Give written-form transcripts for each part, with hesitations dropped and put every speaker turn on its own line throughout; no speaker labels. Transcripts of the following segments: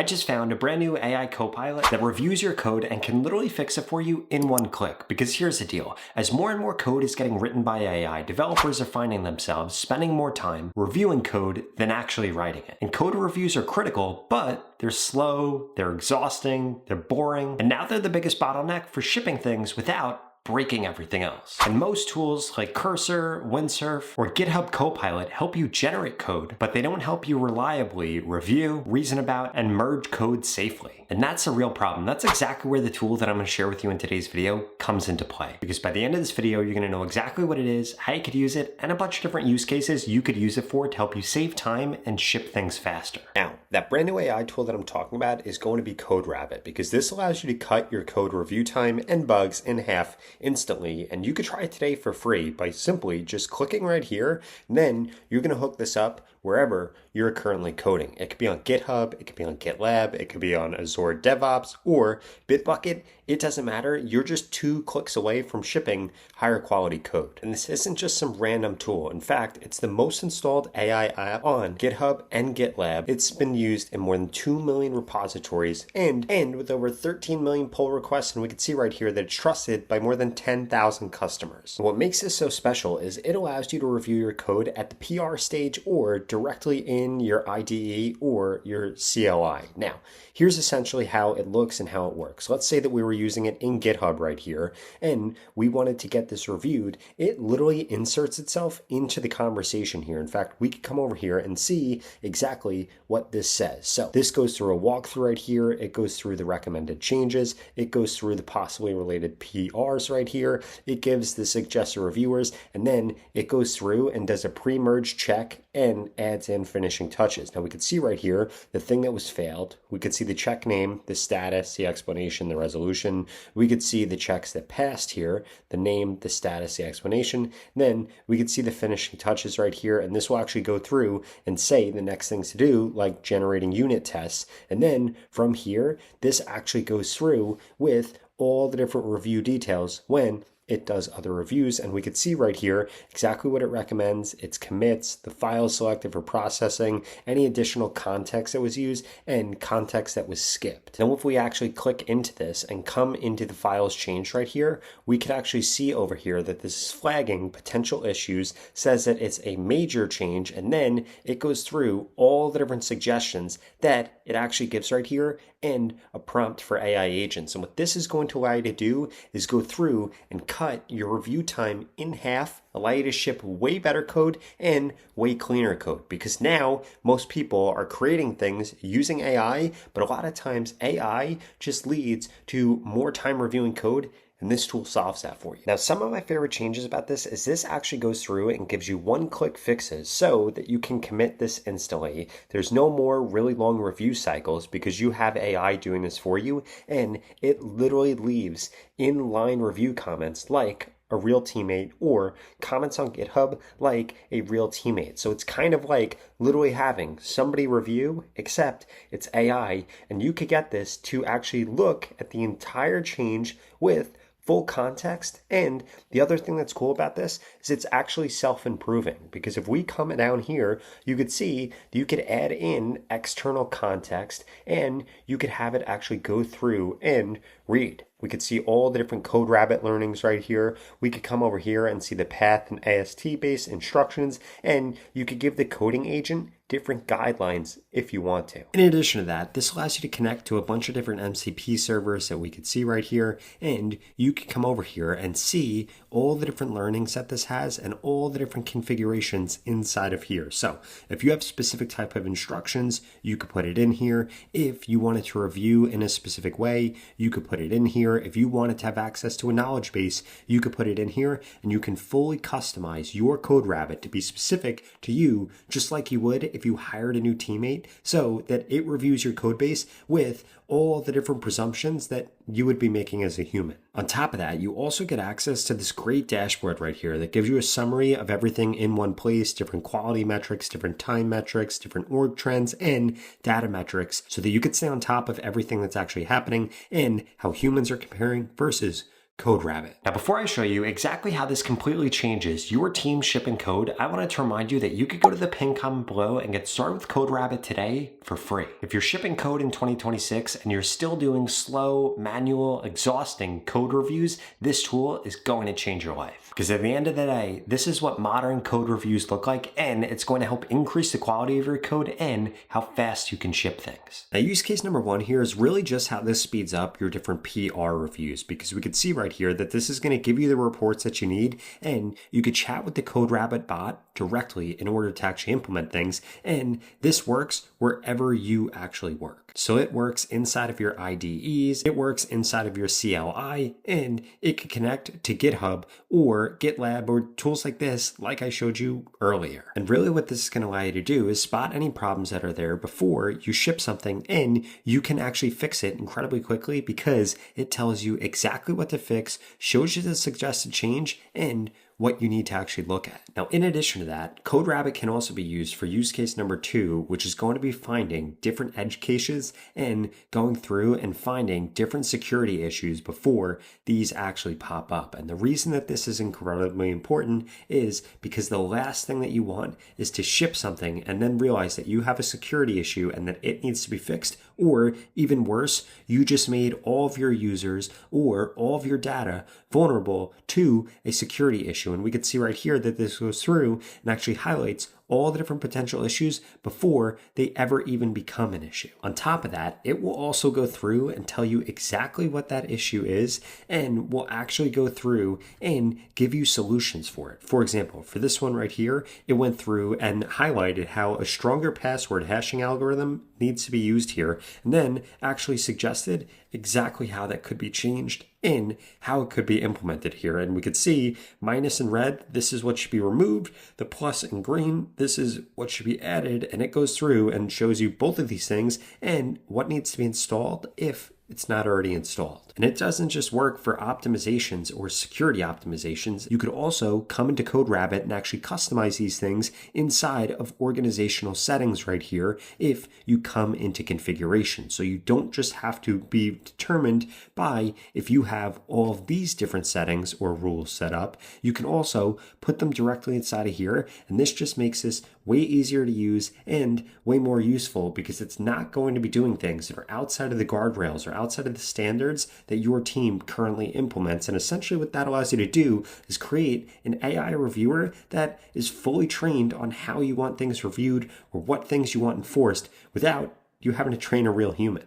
I just found a brand new AI copilot that reviews your code and can literally fix it for you in one click. Because here's the deal, as more and more code is getting written by AI, developers are finding themselves spending more time reviewing code than actually writing it. And code reviews are critical, but they're slow, they're exhausting, they're boring, and now they're the biggest bottleneck for shipping things without breaking everything else. And most tools like Cursor, Windsurf, or GitHub Copilot help you generate code, but they don't help you reliably review, reason about, and merge code safely. And that's a real problem. That's exactly where the tool that I'm going to share with you in today's video comes into play. Because by the end of this video, you're going to know exactly what it is, how you could use it, and a bunch of different use cases you could use it for to help you save time and ship things faster. Now, that brand new AI tool that I'm talking about is going to be CodeRabbit, because this allows you to cut your code review time and bugs in half instantly, and you could try it today for free by simply just clicking right here, and then you're going to hook this up wherever you're currently coding. It could be on GitHub, it could be on GitLab, it could be on Azure DevOps or Bitbucket. It doesn't matter. You're just 2 clicks away from shipping higher quality code. And this isn't just some random tool. In fact, it's the most installed AI app on GitHub and GitLab. It's been used in more than 2 million repositories and with over 13 million pull requests. And we can see right here that it's trusted by more than 10,000 customers. And what makes this so special is it allows you to review your code at the PR stage or directly in your IDE or your CLI. Now, here's essentially how it looks and how it works. Let's say that we were using it in GitHub right here, and we wanted to get this reviewed. It literally inserts itself into the conversation here. In fact, we could come over here and see exactly what this says. So this goes through a walkthrough right here. It goes through the recommended changes. It goes through the possibly related PRs right here. It gives the suggested reviewers, and then it goes through and does a pre-merge check and adds in finishing touches. Now we can see right here the thing that was failed. We could see the check name, the status, the explanation, the resolution. We could see the checks that passed here, the name, the status, the explanation. Then we could see the finishing touches right here, and this will actually go through and say the next things to do, like generating unit tests. And then from here, this actually goes through with all the different review details when it does other reviews, and we could see right here exactly what it recommends, its commits, the files selected for processing, any additional context that was used, and context that was skipped. Now, if we actually click into this and come into the files changed right here, we could actually see over here that this is flagging potential issues, says that it's a major change, and then it goes through all the different suggestions that it actually gives right here and a prompt for AI agents. And what this is going to allow you to do is go through and cut your review time in half, allow you to ship way better code and way cleaner code. Because now most people are creating things using AI, but a lot of times AI just leads to more time reviewing code, and this tool solves that for you. Now, some of my favorite changes about this is this actually goes through and gives you one-click fixes so that you can commit this instantly. There's no more really long review cycles because you have AI doing this for you, and it literally leaves inline review comments like a real teammate or comments on GitHub like a real teammate. So it's kind of like literally having somebody review, except it's AI, and you could get this to actually look at the entire change with full context. And the other thing that's cool about this is it's actually self-improving, because if we come down here, you could see you could add in external context and you could have it actually go through and read. We could see all the different CodeRabbit learnings right here. We could come over here and see the path and AST-based instructions, and you could give the coding agent different guidelines if you want to. In addition to that, this allows you to connect to a bunch of different MCP servers that we could see right here, and you can come over here and see all the different learnings that this has and all the different configurations inside of here. So if you have a specific type of instructions, you could put it in here. If you wanted to review in a specific way, you could put it in here. If you wanted to have access to a knowledge base, you could put it in here, and you can fully customize your CodeRabbit to be specific to you, just like you would if you hired a new teammate, so that it reviews your code base with all the different presumptions that you would be making as a human. On top of that, you also get access to this great dashboard right here that gives you a summary of everything in one place, different quality metrics, different time metrics, different org trends, and data metrics, so that you can stay on top of everything that's actually happening and how humans are comparing versus CodeRabbit. Now, before I show you exactly how this completely changes your team's shipping code, I wanted to remind you that you could go to the pinned comment below and get started with CodeRabbit today for free. If you're shipping code in 2026 and you're still doing slow, manual, exhausting code reviews, this tool is going to change your life. Because at the end of the day, this is what modern code reviews look like, and it's going to help increase the quality of your code and how fast you can ship things. Now, use case number one here is really just how this speeds up your different PR reviews, because we could see right here that this is going to give you the reports that you need, and you could chat with the CodeRabbit bot directly in order to actually implement things, and this works wherever you actually work. So it works inside of your IDEs, it works inside of your CLI, and it can connect to GitHub or GitLab or tools like this, like I showed you earlier. And really what this is going to allow you to do is spot any problems that are there before you ship something, and you can actually fix it incredibly quickly because it tells you exactly what to fix, shows you the suggested change, and what you need to actually look at. Now, in addition to that, CodeRabbit can also be used for use case number two, which is going to be finding different edge cases and going through and finding different security issues before these actually pop up. And the reason that this is incredibly important is because the last thing that you want is to ship something and then realize that you have a security issue and that it needs to be fixed, or even worse, you just made all of your users or all of your data vulnerable to a security issue. And we can see right here that this goes through and actually highlights all the different potential issues before they ever even become an issue. On top of that, it will also go through and tell you exactly what that issue is, and will actually go through and give you solutions for it. For example, for this one right here, it went through and highlighted how a stronger password hashing algorithm needs to be used here, and then actually suggested exactly how that could be changed and how it could be implemented here. And we could see minus in red, this is what should be removed. The plus in green, this is what should be added. And it goes through and shows you both of these things and what needs to be installed if it's not already installed. And it doesn't just work for optimizations or security optimizations. You could also come into CodeRabbit and actually customize these things inside of organizational settings right here if you come into configuration. So you don't just have to be determined by if you have all of these different settings or rules set up. You can also put them directly inside of here, and this just makes this way easier to use and way more useful because it's not going to be doing things that are outside of the guardrails or outside of the standards that your team currently implements. And essentially what that allows you to do is create an AI reviewer that is fully trained on how you want things reviewed or what things you want enforced without you having to train a real human.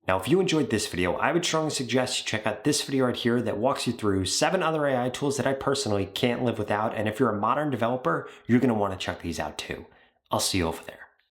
Now, if you enjoyed this video, I would strongly suggest you check out this video right here that walks you through 7 other AI tools that I personally can't live without. And if you're a modern developer, you're going to want to check these out too. I'll see you over there.